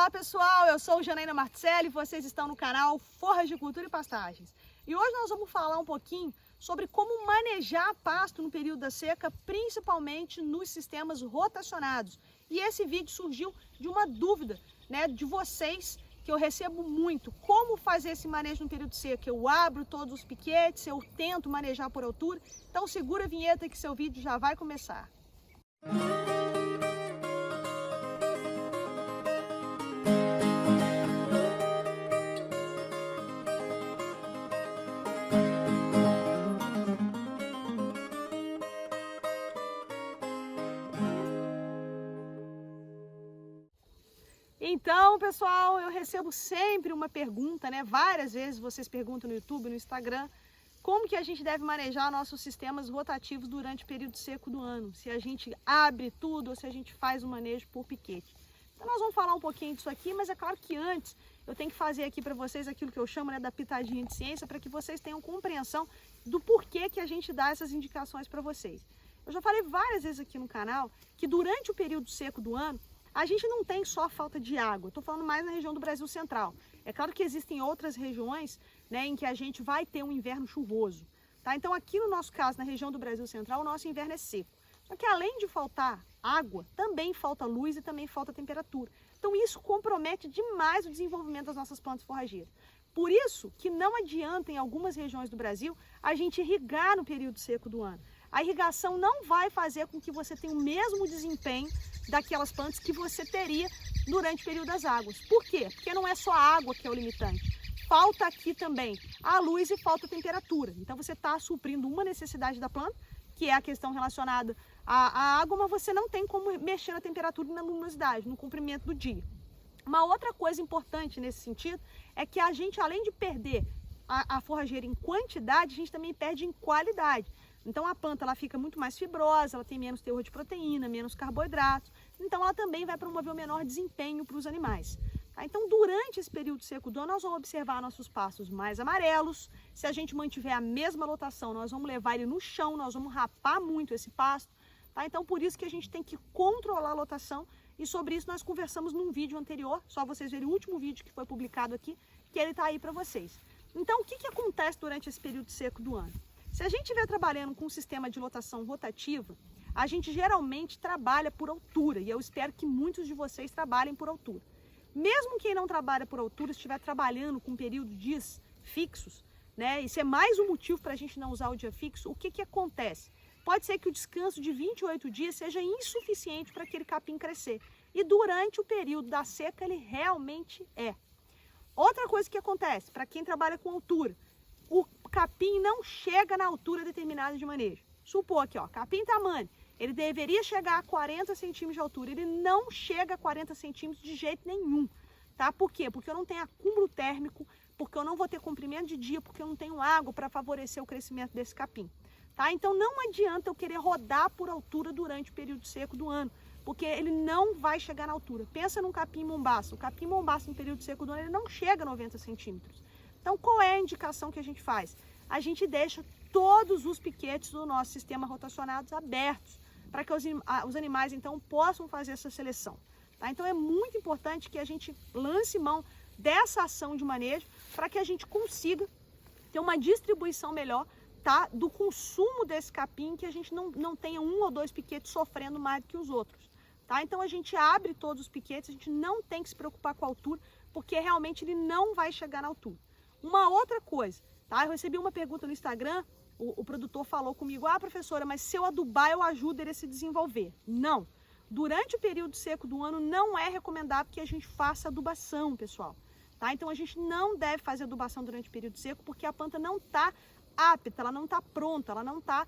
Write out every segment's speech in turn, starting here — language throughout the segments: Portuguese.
Olá pessoal, eu sou Janaína Marticelli e vocês estão no canal Forras de Cultura e Pastagens. E hoje nós vamos falar um pouquinho sobre como manejar pasto no período da seca, principalmente nos sistemas rotacionados. E esse vídeo surgiu de uma dúvida, de vocês, que eu recebo muito. Como fazer esse manejo no período de seca? Eu abro todos os piquetes, eu tento manejar por altura. Então segura a vinheta que seu vídeo já vai começar. Então, pessoal, eu recebo sempre uma pergunta, Várias vezes vocês perguntam no YouTube, no Instagram, como que a gente deve manejar nossos sistemas rotativos durante o período seco do ano? Se a gente abre tudo ou se a gente faz o manejo por piquete. Então nós vamos falar um pouquinho disso aqui, mas é claro que antes eu tenho que fazer aqui para vocês aquilo que eu chamo da pitadinha de ciência, para que vocês tenham compreensão do porquê que a gente dá essas indicações para vocês. Eu já falei várias vezes aqui no canal que durante o período seco do ano, a gente não tem só falta de água, estou falando mais na região do Brasil Central. É claro que existem outras regiões em que a gente vai ter um inverno chuvoso. Tá? Então aqui no nosso caso, na região do Brasil Central, o nosso inverno é seco. Só que além de faltar água, também falta luz e também falta temperatura. Então isso compromete demais o desenvolvimento das nossas plantas forrageiras. Por isso que não adianta em algumas regiões do Brasil a gente irrigar no período seco do ano. A irrigação não vai fazer com que você tenha o mesmo desempenho daquelas plantas que você teria durante o período das águas. Por quê? Porque não é só a água que é o limitante. Falta aqui também a luz e falta a temperatura. Então você está suprindo uma necessidade da planta, que é a questão relacionada à água, mas você não tem como mexer na temperatura e na luminosidade, no comprimento do dia. Uma outra coisa importante nesse sentido é que a gente, além de perder a forrageira em quantidade, a gente também perde em qualidade. Então a planta ela fica muito mais fibrosa, ela tem menos teor de proteína, menos carboidratos, então ela também vai promover um menor desempenho para os animais. Tá? Então durante esse período seco do ano nós vamos observar nossos pastos mais amarelos. Se a gente mantiver a mesma lotação, nós vamos levar ele no chão, nós vamos rapar muito esse pasto. Tá? Então por isso que a gente tem que controlar a lotação e sobre isso nós conversamos num vídeo anterior, só vocês verem o último vídeo que foi publicado aqui, que ele está aí para vocês. Então o que acontece durante esse período seco do ano? Se a gente estiver trabalhando com um sistema de lotação rotativa, a gente geralmente trabalha por altura, e eu espero que muitos de vocês trabalhem por altura. Mesmo quem não trabalha por altura, estiver trabalhando com um período de dias fixos, isso é mais um motivo para a gente não usar o dia fixo, o que acontece? Pode ser que o descanso de 28 dias seja insuficiente para aquele capim crescer, e durante o período da seca ele realmente é. Outra coisa que acontece, para quem trabalha com altura, o capim não chega na altura determinada de manejo. Supor aqui, capim tamanho, ele deveria chegar a 40 centímetros de altura, ele não chega a 40 centímetros de jeito nenhum, tá? Por quê? Porque eu não tenho acúmulo térmico, porque eu não vou ter comprimento de dia, porque eu não tenho água para favorecer o crescimento desse capim, tá? Então não adianta eu querer rodar por altura durante o período seco do ano, porque ele não vai chegar na altura. Pensa num capim mombaça, o capim mombaça no período seco do ano, ele não chega a 90 centímetros. Então, qual é a indicação que a gente faz? A gente deixa todos os piquetes do nosso sistema rotacionados abertos, para que os animais, então, possam fazer essa seleção. Tá? Então, é muito importante que a gente lance mão dessa ação de manejo, para que a gente consiga ter uma distribuição melhor, tá? Do consumo desse capim, que a gente não tenha um ou dois piquetes sofrendo mais do que os outros. Tá? Então, a gente abre todos os piquetes, a gente não tem que se preocupar com a altura, porque realmente ele não vai chegar na altura. Uma outra coisa, tá? Eu recebi uma pergunta no Instagram, o produtor falou comigo, professora, mas se eu adubar eu ajudo ele a se desenvolver. Não, durante o período seco do ano não é recomendável que a gente faça adubação, pessoal. Tá? Então a gente não deve fazer adubação durante o período seco porque a planta não está apta, ela não está pronta, ela não está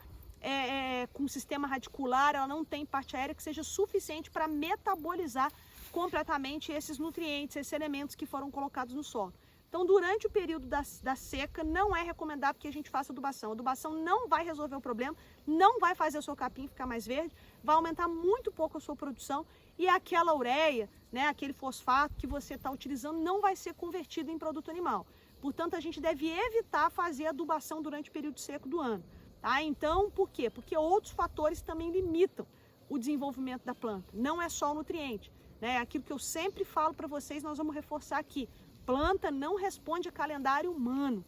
com sistema radicular, ela não tem parte aérea que seja suficiente para metabolizar completamente esses nutrientes, esses elementos que foram colocados no solo. Então, durante o período da seca, não é recomendável que a gente faça adubação. A adubação não vai resolver o problema, não vai fazer o seu capim ficar mais verde, vai aumentar muito pouco a sua produção e aquela ureia, aquele fosfato que você está utilizando não vai ser convertido em produto animal. Portanto, a gente deve evitar fazer adubação durante o período seco do ano. Tá? Então, por quê? Porque outros fatores também limitam o desenvolvimento da planta. Não é só o nutriente. né? Aquilo que eu sempre falo para vocês, nós vamos reforçar aqui. Planta não responde a calendário humano.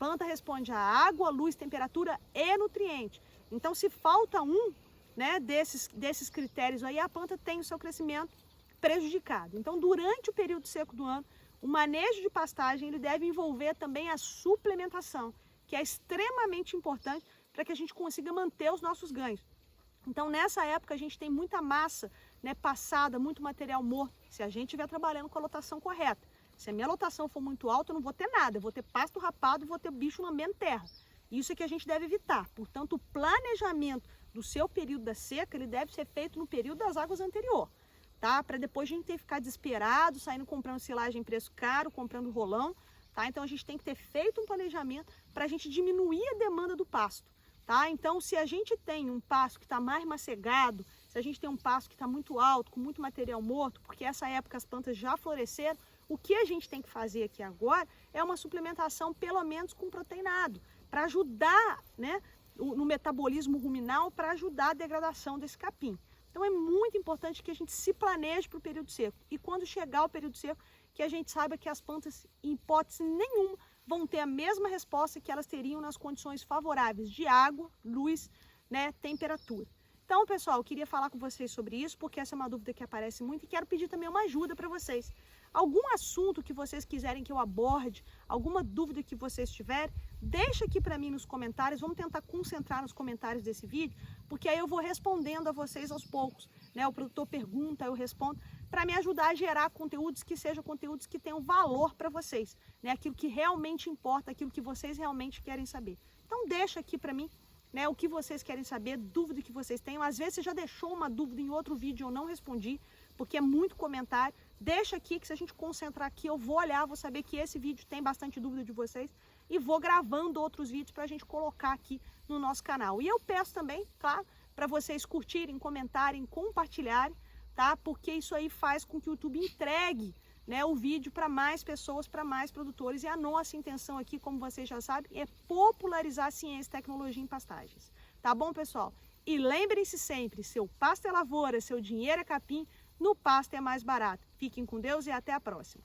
Planta responde a água, luz, temperatura e nutriente. Então, se falta um, né, desses critérios aí, a planta tem o seu crescimento prejudicado. Então, durante o período seco do ano, o manejo de pastagem ele deve envolver também a suplementação, que é extremamente importante para que a gente consiga manter os nossos ganhos. Então, nessa época, a gente tem muita massa, né, passada, muito material morto, se a gente estiver trabalhando com a lotação correta. Se a minha lotação for muito alta, eu não vou ter nada, eu vou ter pasto rapado, vou ter bicho lambendo terra. Isso é que a gente deve evitar. Portanto, o planejamento do seu período da seca, ele deve ser feito no período das águas anterior, tá? Para depois a gente ter que ficar desesperado, saindo comprando silagem em preço caro, comprando rolão, tá? Então, a gente tem que ter feito um planejamento para a gente diminuir a demanda do pasto, tá? Então, se a gente tem um pasto que está mais macegado, se a gente tem um pasto que está muito alto, com muito material morto, porque essa época as plantas já floresceram, o que a gente tem que fazer aqui agora é uma suplementação, pelo menos com proteinado, para ajudar, né, no metabolismo ruminal, para ajudar a degradação desse capim. Então é muito importante que a gente se planeje para o período seco. E quando chegar o período seco, que a gente saiba que as plantas, em hipótese nenhuma, vão ter a mesma resposta que elas teriam nas condições favoráveis de água, luz, né, temperatura. Então, pessoal, eu queria falar com vocês sobre isso, porque essa é uma dúvida que aparece muito e quero pedir também uma ajuda para vocês. Algum assunto que vocês quiserem que eu aborde, alguma dúvida que vocês tiverem, deixa aqui para mim nos comentários, vamos tentar concentrar nos comentários desse vídeo, porque aí eu vou respondendo a vocês aos poucos, né? O produtor pergunta, eu respondo, para me ajudar a gerar conteúdos que sejam conteúdos que tenham valor para vocês, né? Aquilo que realmente importa, aquilo que vocês realmente querem saber. Então deixa aqui para mim, né, o que vocês querem saber, dúvida que vocês tenham. Às vezes você já deixou uma dúvida em outro vídeo e eu não respondi, porque é muito comentário. Deixa aqui que se a gente concentrar aqui, eu vou olhar, vou saber que esse vídeo tem bastante dúvida de vocês e vou gravando outros vídeos para a gente colocar aqui no nosso canal. E eu peço também, claro, para vocês curtirem, comentarem, compartilharem, tá? Porque isso aí faz com que o YouTube entregue, né, o vídeo para mais pessoas, para mais produtores. E a nossa intenção aqui, como vocês já sabem, é popularizar a ciência e tecnologia em pastagens. Tá bom, pessoal? E lembrem-se sempre, seu pasto é lavoura, seu dinheiro é capim, no pasto é mais barato. Fiquem com Deus e até a próxima.